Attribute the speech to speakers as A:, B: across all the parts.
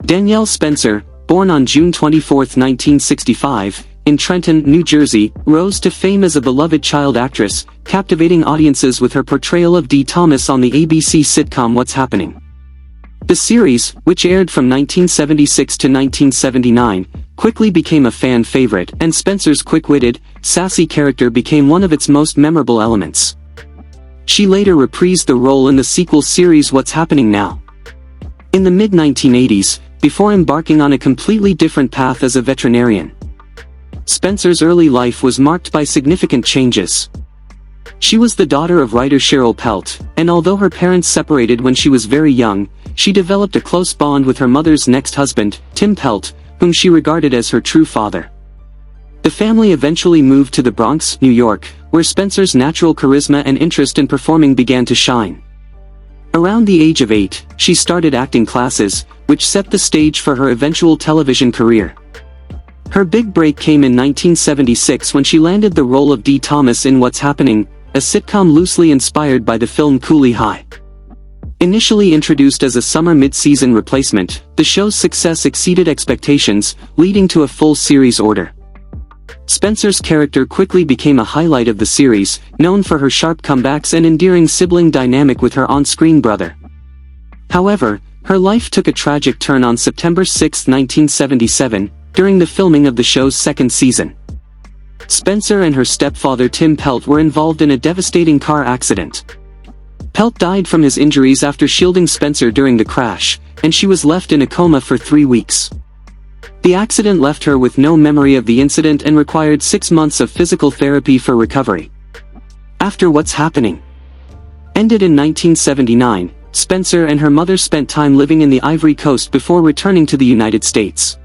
A: Danielle Spencer, born on June 24, 1965, in Trenton, New Jersey, rose to fame as a beloved child actress, captivating audiences with her portrayal of Dee Thomas on the ABC sitcom What's Happening. The series, which aired from 1976 to 1979, quickly became a fan favorite, and Spencer's quick-witted, sassy character became one of its most memorable elements. She later reprised the role in the sequel series What's Happening Now. In the mid-1980s, before embarking on a completely different path as a veterinarian, Spencer's early life was marked by significant changes. She was the daughter of writer Cheryl Pelt, and although her parents separated when she was very young, she developed a close bond with her mother's next husband, Tim Pelt, whom she regarded as her true father. The family eventually moved to the Bronx, New York, where Spencer's natural charisma and interest in performing began to shine. Around the age of 8, she started acting classes, which set the stage for her eventual television career. Her big break came in 1976 when she landed the role of Dee Thomas in What's Happening, a sitcom loosely inspired by the film Cooley High. Initially introduced as a summer mid-season replacement, the show's success exceeded expectations, leading to a full series order. Spencer's character quickly became a highlight of the series, known for her sharp comebacks and endearing sibling dynamic with her on-screen brother. However, her life took a tragic turn on September 6, 1977, during the filming of the show's second season. Spencer and her stepfather Tim Pelt were involved in a devastating car accident. Pelt died from his injuries after shielding Spencer during the crash, and she was left in a coma for 3 weeks. The accident left her with no memory of the incident and required 6 months of physical therapy for recovery. After What's Happening ended in 1979, Spencer and her mother spent time living in the Ivory Coast before returning to the United States.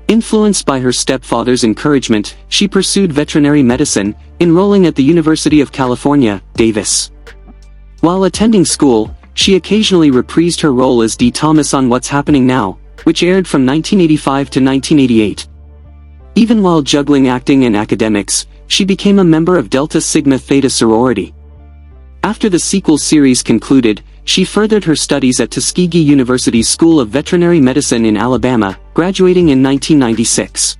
A: Influenced by her stepfather's encouragement, she pursued veterinary medicine, enrolling at the University of California, Davis. While attending school, she occasionally reprised her role as Dee Thomas on What's Happening Now, which aired from 1985 to 1988. Even while juggling acting and academics, she became a member of Delta Sigma Theta sorority. After the sequel series concluded, she furthered her studies at Tuskegee University's School of Veterinary Medicine in Alabama, graduating in 1996.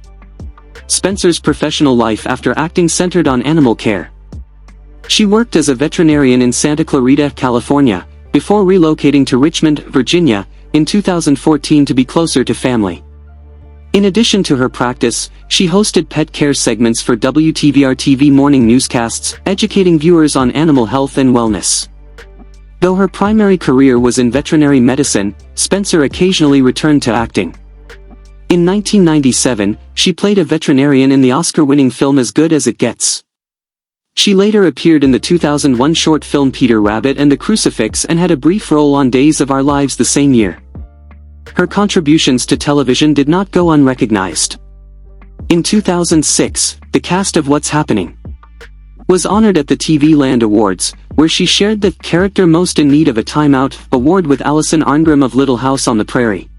A: Spencer's professional life after acting centered on animal care. She worked as a veterinarian in Santa Clarita, California, before relocating to Richmond, Virginia, in 2014 to be closer to family. In addition to her practice, she hosted pet care segments for WTVR-TV morning newscasts, educating viewers on animal health and wellness. Though her primary career was in veterinary medicine, Spencer occasionally returned to acting. In 1997, she played a veterinarian in the Oscar-winning film As Good as It Gets. She later appeared in the 2001 short film Peter Rabbit and the Crucifix and had a brief role on Days of Our Lives the same year. Her contributions to television did not go unrecognized. In 2006, the cast of What's Happening was honored at the TV Land Awards, where she shared the Character Most in Need of a Timeout award with Allison Arngrim of Little House on the Prairie.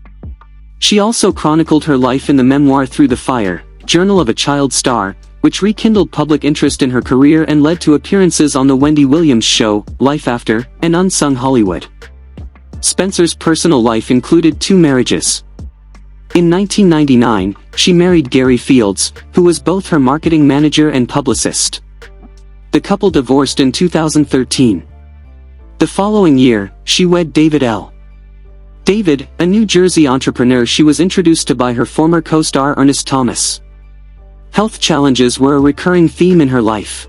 A: She also chronicled her life in the memoir Through the Fire, Journal of a Child Star, which rekindled public interest in her career and led to appearances on The Wendy Williams Show, Life After, and Unsung Hollywood. Spencer's personal life included 2 marriages. In 1999, she married Gary Fields, who was both her marketing manager and publicist. The couple divorced in 2013. The following year, she wed David L. David, a New Jersey entrepreneur she was introduced to by her former co-star Ernest Thomas. Health challenges were a recurring theme in her life.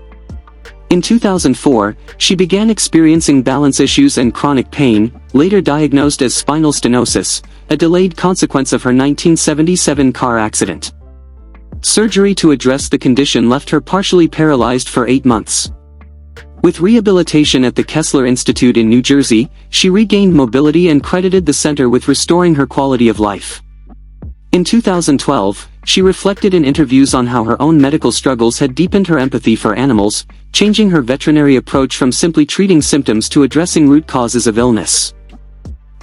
A: In 2004, she began experiencing balance issues and chronic pain, later diagnosed as spinal stenosis, a delayed consequence of her 1977 car accident. Surgery to address the condition left her partially paralyzed for 8 months. With rehabilitation at the Kessler Institute in New Jersey, she regained mobility and credited the center with restoring her quality of life. In 2012, she reflected in interviews on how her own medical struggles had deepened her empathy for animals, changing her veterinary approach from simply treating symptoms to addressing root causes of illness.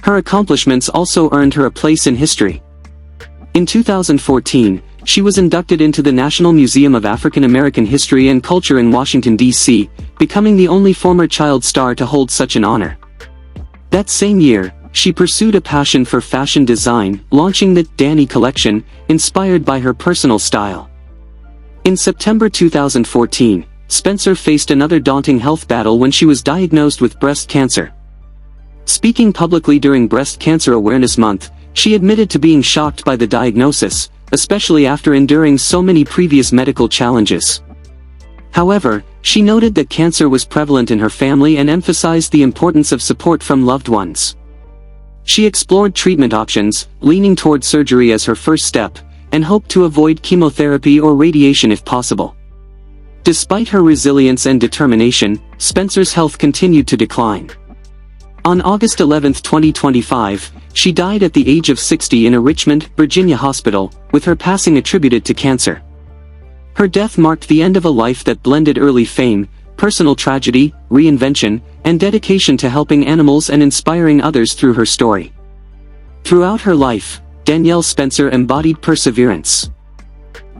A: Her accomplishments also earned her a place in history. In 2014, she was inducted into the National Museum of African American History and Culture in Washington, D.C., becoming the only former child star to hold such an honor. That same year, she pursued a passion for fashion design, launching the Dani collection, inspired by her personal style. In September 2014, Spencer faced another daunting health battle when she was diagnosed with breast cancer. Speaking publicly during Breast Cancer Awareness Month, she admitted to being shocked by the diagnosis, especially after enduring so many previous medical challenges. However, she noted that cancer was prevalent in her family and emphasized the importance of support from loved ones. She explored treatment options, leaning toward surgery as her first step, and hoped to avoid chemotherapy or radiation if possible. Despite her resilience and determination, Spencer's health continued to decline. On August 11, 2025, she died at the age of 60 in a Richmond, Virginia hospital, with her passing attributed to cancer. Her death marked the end of a life that blended early fame, personal tragedy, reinvention, and dedication to helping animals and inspiring others through her story. Throughout her life, Danielle Spencer embodied perseverance.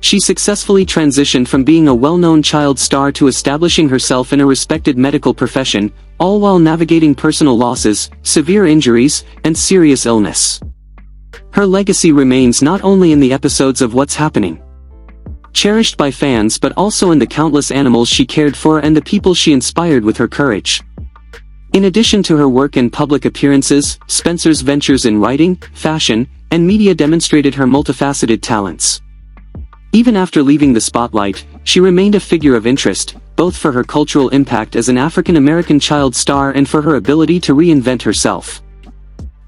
A: She successfully transitioned from being a well-known child star to establishing herself in a respected medical profession, all while navigating personal losses, severe injuries, and serious illness. Her legacy remains not only in the episodes of What's Happening, cherished by fans, but also in the countless animals she cared for and the people she inspired with her courage. In addition to her work in public appearances, Spencer's ventures in writing, fashion, and media demonstrated her multifaceted talents. Even after leaving the spotlight, she remained a figure of interest, both for her cultural impact as an African-American child star and for her ability to reinvent herself.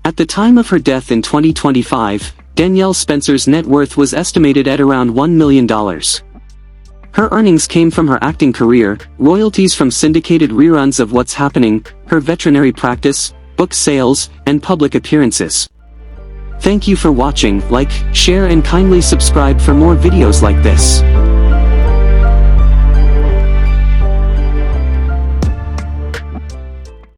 A: At the time of her death in 2025, Danielle Spencer's net worth was estimated at around $1 million. Her earnings came from her acting career, royalties from syndicated reruns of What's Happening, her veterinary practice, book sales, and public appearances. Thank you for watching. Like, share and kindly subscribe for more videos like this.